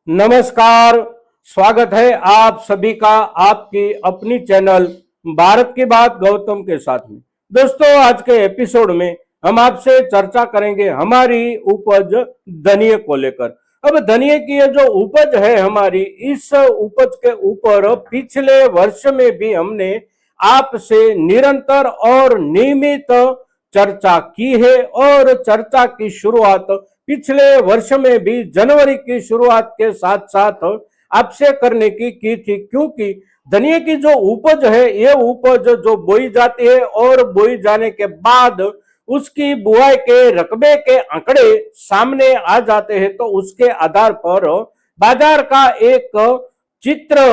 नमस्कार। स्वागत है आप सभी का आपकी अपनी चैनल भारत की बात गौतम के साथ में। दोस्तों, आज के एपिसोड में हम आपसे चर्चा करेंगे हमारी उपज धनिये को लेकर। अब धनिये की ये जो उपज है हमारी, इस उपज के ऊपर पिछले वर्ष में भी हमने आपसे निरंतर और नियमित चर्चा की है और चर्चा की शुरुआत पिछले वर्ष में भी जनवरी की शुरुआत के साथ साथ आपसे करने की थी, क्योंकि धनिये की जो उपज है ये उपज जो बोई जाती है और बोई जाने के बाद उसकी बुआई के रकबे के आंकड़े सामने आ जाते हैं, तो उसके आधार पर बाजार का एक चित्र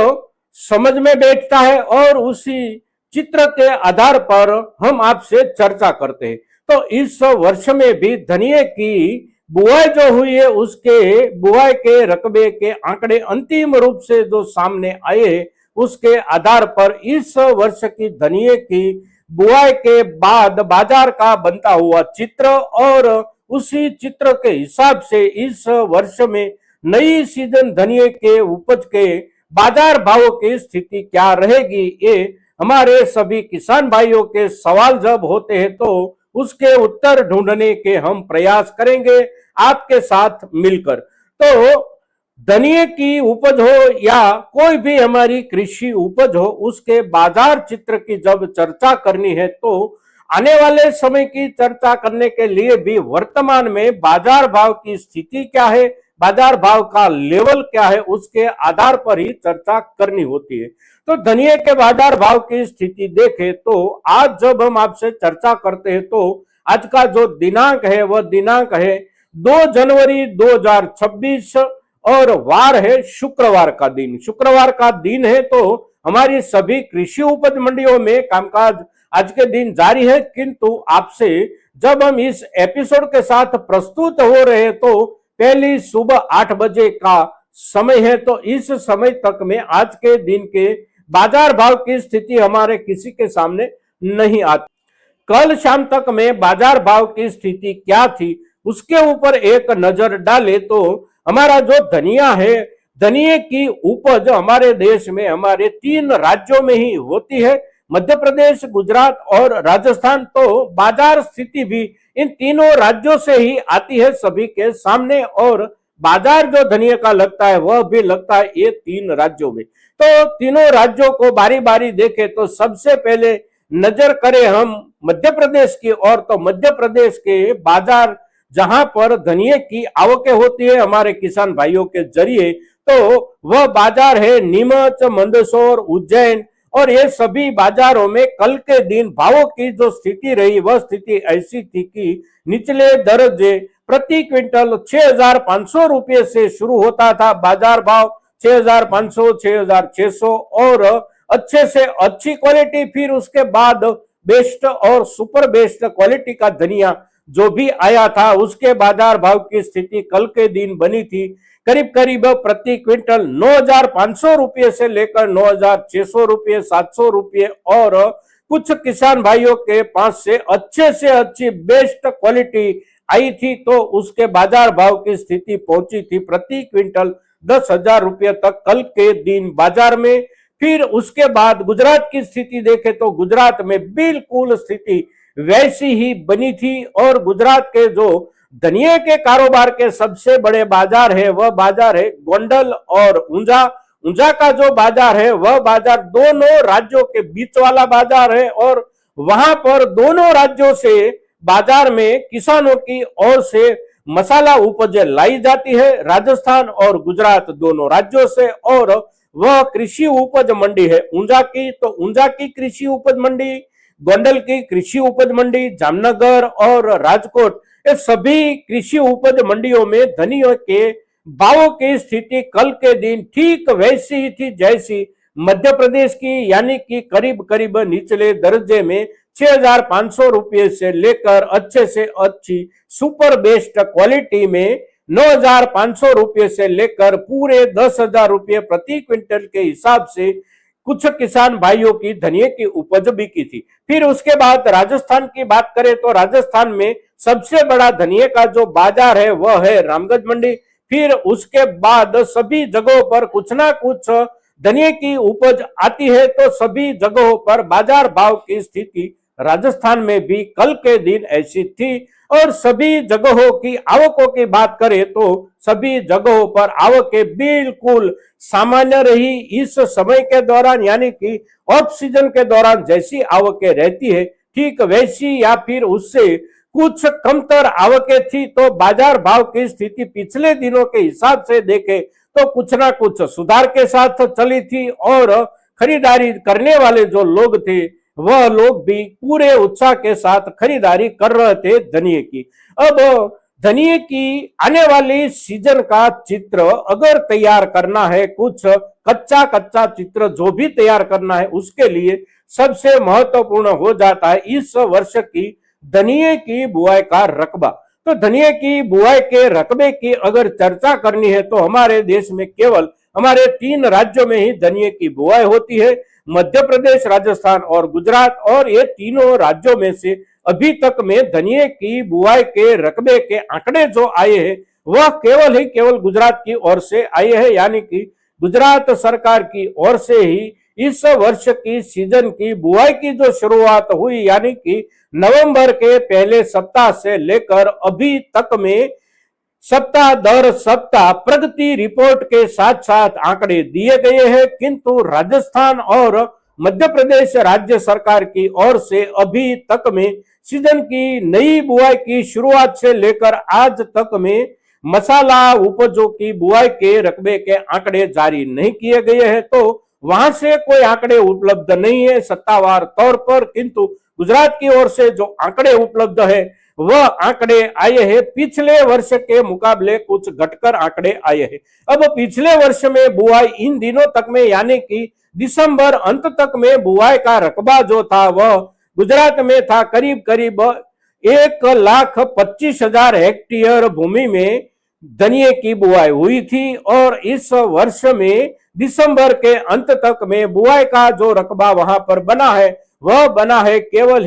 समझ में बैठता है और उसी चित्र के आधार पर हम आपसे चर्चा करते हैं। तो इस वर्ष में भी धनिये की बुआई जो हुई है उसके बुआई के रकबे के आंकड़े अंतिम रूप से जो सामने आए, उसके आधार पर इस वर्ष की धनिये की बुआई के बाद बाजार का बनता हुआ चित्र और उसी चित्र के हिसाब से इस वर्ष में नई सीजन धनिये के उपज के बाजार भावों की स्थिति क्या रहेगी, ये हमारे सभी किसान भाइयों के सवाल जब होते हैं तो उसके उत्तर ढूंढने के हम प्रयास करेंगे आपके साथ मिलकर। तो धनिये की उपज हो या कोई भी हमारी कृषि उपज हो, उसके बाजार चित्र की जब चर्चा करनी है तो आने वाले समय की चर्चा करने के लिए भी वर्तमान में बाजार भाव की स्थिति क्या है, बाजार भाव का लेवल क्या है, उसके आधार पर ही चर्चा करनी होती है। तो धनिये के बाजार भाव की स्थिति देखें तो आज जब हम आपसे चर्चा करते हैं तो आज का जो दिनांक है वह दिनांक है 2 जनवरी 2026 और वार है शुक्रवार का दिन। शुक्रवार का दिन है तो हमारी सभी कृषि उपज मंडियों में कामकाज आज के दिन जारी है, किंतु आपसे जब हम इस एपिसोड के साथ प्रस्तुत हो रहे तो पहली सुबह 8 बजे का समय है। तो इस समय तक में आज के दिन के बाजार भाव की स्थिति हमारे किसी के सामने नहीं आती। कल शाम तक में बाजार भाव की स्थिति क्या थी उसके ऊपर एक नजर डाले तो हमारा जो धनिया है, धनिये की उपज हमारे देश में हमारे 3 राज्यों में ही होती है, मध्य प्रदेश, गुजरात और राजस्थान। तो बाजार स्थिति भी इन तीनों राज्यों से ही आती है सभी के सामने और बाजार जो धनिये का लगता है वह भी लगता है ये 3 राज्यों में। तो तीनों राज्यों को बारी बारी देखें तो सबसे पहले नजर करें हम मध्य प्रदेश की ओर, तो मध्य प्रदेश के बाजार जहां पर धनिये की आवकें होती है हमारे किसान भाइयों के जरिए, तो वह बाजार है नीमच, मंदसौर, उज्जैन। और ये सभी बाजारों में कल के दिन भावों की जो स्थिति रही वह स्थिति ऐसी थी कि निचले दर्जे प्रति क्विंटल 6,500 रुपये से शुरू होता था बाजार भाव, 6,500, 6,600 और अच्छे से अच्छी क्वालिटी, फिर उसके बाद बेस्ट और सुपर बेस्ट क्वालिटी का धनिया जो भी आया था उसके बाजार भाव की स्थिति कल के दिन बनी थी करीब करीब प्रति क्विंटल 9,500 रुपये से लेकर 9,600 रुपये, 700 रुपये और कुछ किसान भाइयों के पास से अच्छी बेस्ट क्वालिटी आई थी तो उसके बाजार भाव की स्थिति पहुंची थी प्रति क्विंटल 10,000 रुपये तक कल के दिन बाजार में। फिर उसके बाद गुजरात की स्थिति देखें तो गुजरात में बिल्कुल स्थिति वैसी ही बनी थी और गुजरात के जो धनिये के कारोबार के सबसे बड़े बाजार है वह बाजार है गोंडल और ऊंझा। ऊंझा का जो बाजार है वह बाजार दोनों राज्यों के बीच वाला बाजार है और वहां पर दोनों राज्यों से बाजार में किसानों की ओर से मसाला उपज लाई जाती है, राजस्थान और गुजरात दोनों राज्यों से। और वह कृषि उपज मंडी है ऊंझा की, तो ऊंझा की कृषि उपज मंडी, गोंडल की कृषि उपज मंडी, जामनगर और राजकोट, ये सभी कृषि उपज मंडियों में धनियों के भावों की स्थिति कल के दिन ठीक वैसी ही थी जैसी मध्य प्रदेश की, यानी कि करीब करीब निचले दर्जे में 6,500 रुपये से लेकर अच्छे से अच्छी सुपर बेस्ट क्वालिटी में 9,500 रुपये से लेकर पूरे 10,000 रुपये प्रति क्विंटल के हिसाब से कुछ किसान भाइयों की धनिये की उपज बिकी थी। फिर उसके बाद राजस्थान की बात करें तो राजस्थान में सबसे बड़ा धनिये का जो बाजार है वह है रामगंज मंडी। फिर उसके बाद सभी जगहों पर कुछ ना कुछ धनिये की उपज आती है, तो सभी जगहों पर बाजार भाव की स्थिति राजस्थान में भी कल के दिन ऐसी थी। और सभी जगहों की आवकों की बात करें तो सभी जगहों पर आवकें बिल्कुल सामान्य रही। इस समय के दौरान यानी कि ऑफ सीजन के दौरान जैसी आवकें रहती है ठीक वैसी या फिर उससे कुछ कमतर आवकें थी। तो बाजार भाव की स्थिति पिछले दिनों के हिसाब से देखें तो कुछ ना कुछ सुधार के साथ चली थी और खरीदारी करने वाले जो लोग थे वह लोग भी पूरे उत्साह के साथ खरीदारी कर रहे थे धनिये की। अब धनिये की आने वाली सीजन का चित्र अगर तैयार करना है, कुछ कच्चा चित्र जो भी तैयार करना है, उसके लिए सबसे महत्वपूर्ण हो जाता है इस वर्ष की धनिये की बुआई का रकबा। तो धनिये की बुआई के रकबे की अगर चर्चा करनी है तो हमारे देश में केवल हमारे 3 राज्यों में ही धनिये की बुआई होती है, मध्य प्रदेश, राजस्थान और गुजरात। और ये तीनों राज्यों में से अभी तक में धनिये की बुआई के रकबे के आंकड़े जो आए हैं वह केवल गुजरात की ओर से आए हैं, यानी कि गुजरात सरकार की ओर से ही इस वर्ष की सीजन की बुआई की जो शुरुआत हुई, यानी कि नवंबर के पहले सप्ताह से लेकर अभी तक में सप्ताह दर सप्ताह प्रगति रिपोर्ट के साथ साथ आंकड़े दिए गए हैं। किंतु राजस्थान और मध्य प्रदेश राज्य सरकार की ओर से अभी तक में सीजन की नई बुआई की शुरुआत से लेकर आज तक में मसाला उपजों की बुआई के रकबे के आंकड़े जारी नहीं किए गए हैं। तो वहां से कोई आंकड़े उपलब्ध नहीं है सत्तावार तौर पर, किंतु गुजरात की ओर से जो आंकड़े उपलब्ध है वह आंकड़े आए हैं पिछले वर्ष के मुकाबले कुछ घटकर आंकड़े आए हैं। अब पिछले वर्ष में बुआई इन दिनों तक में यानी कि दिसंबर अंत तक में बुआई का रकबा जो था वह गुजरात में था करीब 1,25,000 हेक्टेयर भूमि में धनिये की बुआई हुई थी। और इस वर्ष में दिसंबर के अंत तक में बुआई का जो रकबा वहां पर बना है वह बना है केवल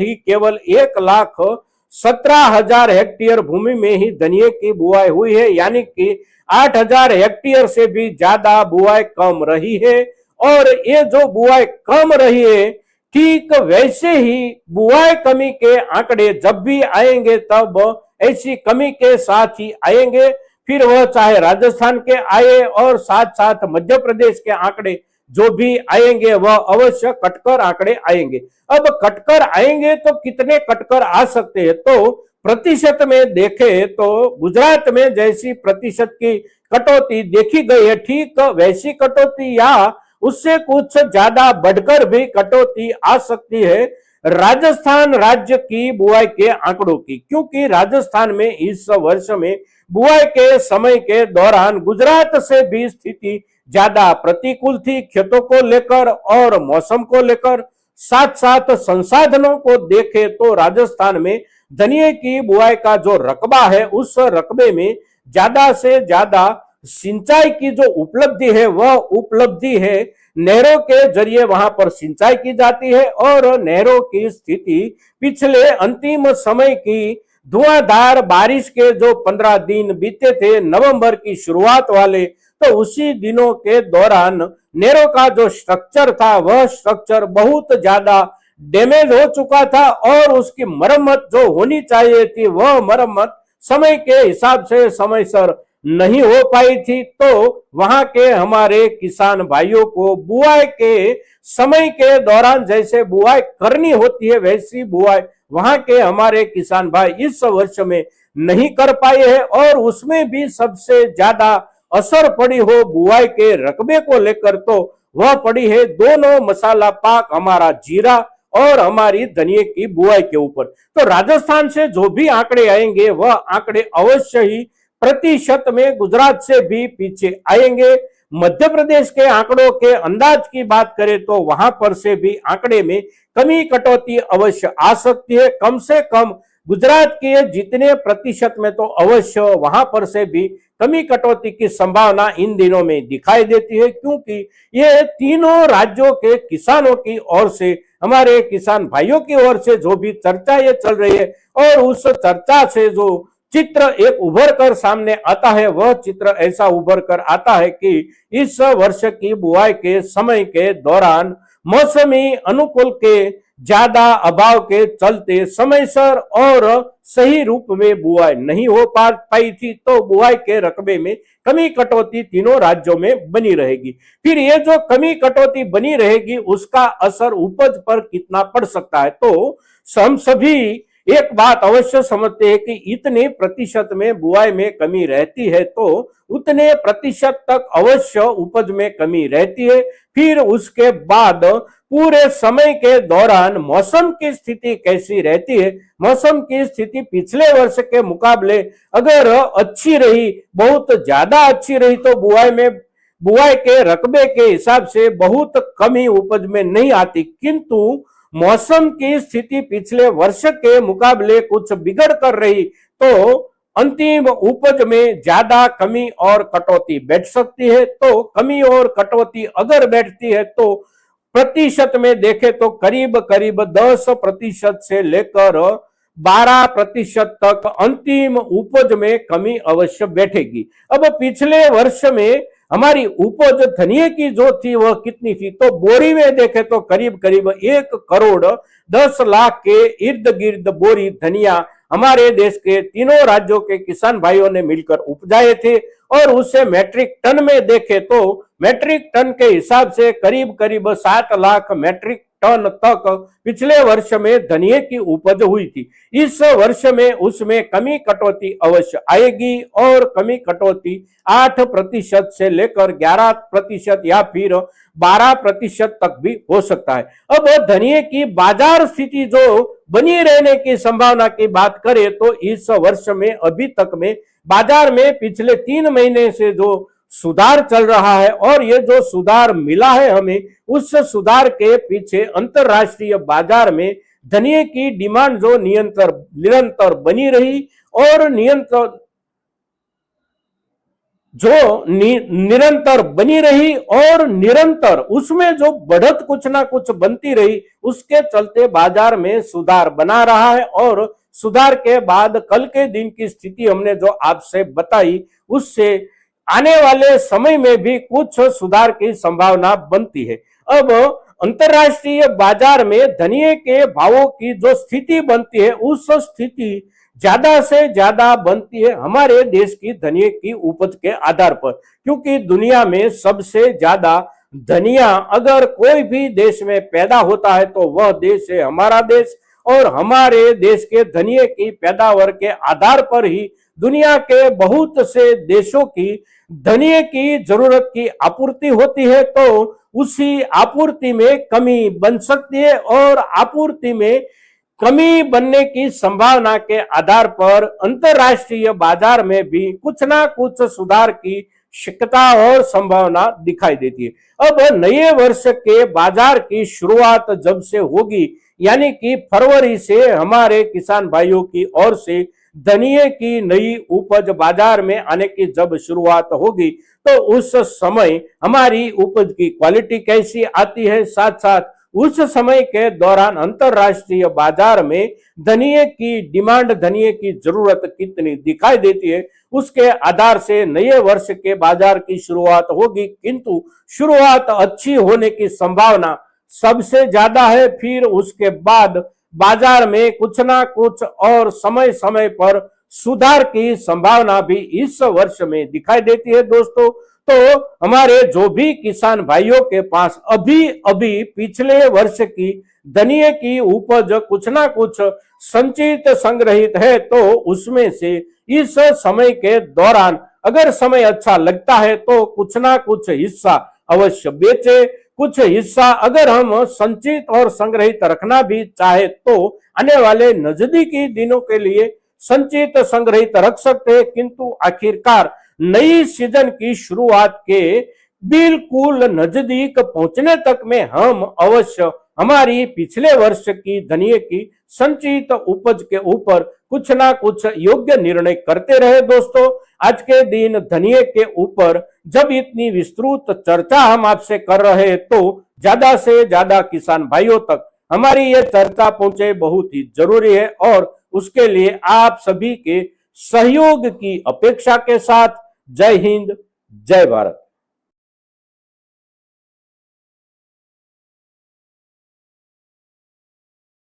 1,17,000 हेक्टेयर भूमि में ही धनिये की बुआई हुई है, यानी कि 8,000 हेक्टेयर से भी ज्यादा बुआई कम रही है। और ये जो बुआई कम रही है ठीक वैसे ही बुआई कमी के आंकड़े जब भी आएंगे तब ऐसी कमी के साथ ही आएंगे, फिर वह चाहे राजस्थान के आए और साथ साथ मध्य प्रदेश के आंकड़े जो भी आएंगे वह अवश्य कटकर आंकड़े आएंगे। अब कटकर आएंगे तो कितने कटकर आ सकते हैं, तो प्रतिशत में देखें तो गुजरात में जैसी प्रतिशत की कटौती देखी गई है ठीक वैसी कटौती या उससे कुछ ज्यादा बढ़कर भी कटौती आ सकती है राजस्थान राज्य की बुआई के आंकड़ों की, क्योंकि राजस्थान में इस वर्ष में बुआई के समय के दौरान गुजरात से भी स्थिति ज्यादा प्रतिकूल थी खेतों को लेकर और मौसम को लेकर। साथ साथ संसाधनों को देखें तो राजस्थान में धनिये की बुआई का जो रकबा है उस रकबे में ज्यादा से ज्यादा सिंचाई की जो उपलब्धि है वह उपलब्धि है नहरों के जरिए वहां पर सिंचाई की जाती है। और नहरों की स्थिति पिछले अंतिम समय की धुआंधार बारिश के जो 15 दिन बीते थे नवंबर की शुरुआत वाले, तो उसी दिनों के दौरान नहरों का जो स्ट्रक्चर था वह स्ट्रक्चर बहुत ज्यादा डैमेज हो चुका था और उसकी मरम्मत जो होनी चाहिए थी वह मरम्मत समय के हिसाब से समयसर नहीं हो पाई थी। तो वहां के हमारे किसान भाइयों को बुआई के समय के दौरान जैसे बुआई करनी होती है वैसी बुआई वहां के हमारे किसान भाई इस वर्ष में नहीं कर पाए हैं। और उसमें भी सबसे ज्यादा असर पड़ी हो बुआई के रकबे को लेकर तो वह पड़ी है दोनों मसाला पाक हमारा जीरा और हमारी धनिये की बुआई के ऊपर। तो राजस्थान से जो भी आंकड़े आएंगे वह आंकड़े अवश्य ही प्रतिशत में गुजरात से भी पीछे आएंगे। मध्य प्रदेश के आंकड़ों के अंदाज की बात करें तो वहां पर से भी आंकड़े में कमी कटौती अवश्य आ सकती है, कम से कम गुजरात के जितने प्रतिशत में तो अवश्य वहां पर से भी कमी कटौती की संभावना इन दिनों में दिखाई देती है, क्योंकि ये तीनों राज्यों के किसानों की ओर से हमारे किसान भाइयों की ओर से जो भी चर्चा ये चल रही है और उस चर्चा से जो चित्र एक उभर कर सामने आता है। वह चित्र ऐसा उभर कर आता है कि इस वर्ष की बुआई के समय के दौरान मौसमी अनुकूल के ज्यादा अभाव के चलते समयसर और सही रूप में बुआई नहीं हो पाई थी, तो बुआई के रकबे में कमी कटौती तीनों राज्यों में बनी रहेगी। फिर ये जो कमी कटौती बनी रहेगी उसका असर उपज पर कितना पड़ सकता है, तो हम सभी एक बात अवश्य समझते हैं कि इतने प्रतिशत में बुआई में कमी रहती है तो उतने प्रतिशत तक अवश्य उपज में कमी रहती है। फिर उसके बाद पूरे समय के दौरान मौसम की स्थिति कैसी रहती है, मौसम की स्थिति पिछले वर्ष के मुकाबले अगर अच्छी रही, बहुत ज्यादा अच्छी रही, तो बुआई के रकबे के हिसाब से बहुत कमी उपज में नहीं आती, किंतु मौसम की स्थिति पिछले वर्ष के मुकाबले कुछ बिगड़ कर रही तो अंतिम उपज में ज्यादा कमी और कटौती बैठ सकती है। तो कमी और कटौती अगर बैठती है तो प्रतिशत में देखें तो करीब करीब 10% से लेकर 12% तक अंतिम उपज में कमी अवश्य बैठेगी। अब पिछले वर्ष में हमारी उपज धनिये की जो थी वह कितनी थी, तो बोरी में देखें तो करीब करीब 1,10,00,000 के इर्द गिर्द बोरी धनिया हमारे देश के तीनों राज्यों के किसान भाइयों ने मिलकर उपजाए थे। और उसे मैट्रिक टन में देखें तो मैट्रिक टन के हिसाब से करीब करीब 7 लाख मैट्रिक टन तक पिछले वर्ष में धनिये की उपज हुई थी। इस वर्ष में उसमें कमी कटौती अवश्य आएगी और कमी कटौती 8% से लेकर 11% या फिर 12% तक भी हो सकता है। अब धनिये की बाजार स्थिति जो बनी रहने की संभावना की बात करें तो इस वर्ष में अभी तक में बाजार में पिछले 3 महीने से जो सुधार चल रहा है और ये जो सुधार मिला है हमें, उस सुधार के पीछे अंतरराष्ट्रीय बाजार में धनिये की डिमांड जो निरंतर बनी रही और निरंतर उसमें जो बढ़त कुछ ना कुछ बनती रही, उसके चलते बाजार में सुधार बना रहा है। और सुधार के बाद कल के दिन की स्थिति हमने जो आपसे बताई, उससे आने वाले समय में भी कुछ सुधार की संभावना बनती है। अब अंतरराष्ट्रीय बाजार में धनिये के भावों की जो स्थिति बनती है, उस स्थिति ज्यादा से ज्यादा बनती है हमारे देश की धनिये की उपज के आधार पर, क्योंकि दुनिया में सबसे ज्यादा धनिया अगर कोई भी देश में पैदा होता है तो वह देश है हमारा देश। और हमारे देश के धनिये की पैदावार के आधार पर ही दुनिया के बहुत से देशों की धनिये की जरूरत की आपूर्ति होती है, तो उसी आपूर्ति में कमी बन सकती है और आपूर्ति में कमी बनने की संभावना के आधार पर अंतरराष्ट्रीय बाजार में भी कुछ ना कुछ सुधार की शक्यता और संभावना दिखाई देती है। अब नए वर्ष के बाजार की शुरुआत जब से होगी, यानी कि फरवरी से हमारे किसान भाइयों की ओर से धनिये की नई उपज बाजार में आने की जब शुरुआत होगी, तो उस समय हमारी उपज की क्वालिटी कैसी आती है, साथ साथ उस समय के दौरान अंतरराष्ट्रीय बाजार में धनिये की डिमांड, धनिये की जरूरत कितनी दिखाई देती है, उसके आधार से नए वर्ष के बाजार की शुरुआत होगी। किंतु शुरुआत अच्छी होने की संभावना सबसे ज्यादा है। फिर उसके बाद बाजार में कुछ ना कुछ और समय समय पर सुधार की संभावना भी इस वर्ष में दिखाई देती है। दोस्तों, तो हमारे जो भी किसान भाइयों के पास अभी अभी पिछले वर्ष की धनिये की उपज कुछ ना कुछ संचित संग्रहित है, तो उसमें से इस समय के दौरान अगर समय अच्छा लगता है तो कुछ ना कुछ हिस्सा अवश्य बेचे। कुछ हिस्सा अगर हम संचित और संग्रहित रखना भी चाहे तो आने वाले नजदीकी दिनों के लिए संचित संग्रहित रख सकते हैं। किंतु आखिरकार नई सीजन की शुरुआत के बिल्कुल नजदीक पहुंचने तक में हम अवश्य हमारी पिछले वर्ष की धनिये की संचित उपज के ऊपर कुछ ना कुछ योग्य निर्णय करते रहे। दोस्तों, आज के दिन धनिये के ऊपर जब इतनी विस्तृत चर्चा हम आपसे कर रहे हैं, तो ज्यादा से ज्यादा किसान भाइयों तक हमारी ये चर्चा पहुंचे बहुत ही जरूरी है और उसके लिए आप सभी के सहयोग की अपेक्षा के साथ जय हिंद, जय भारत।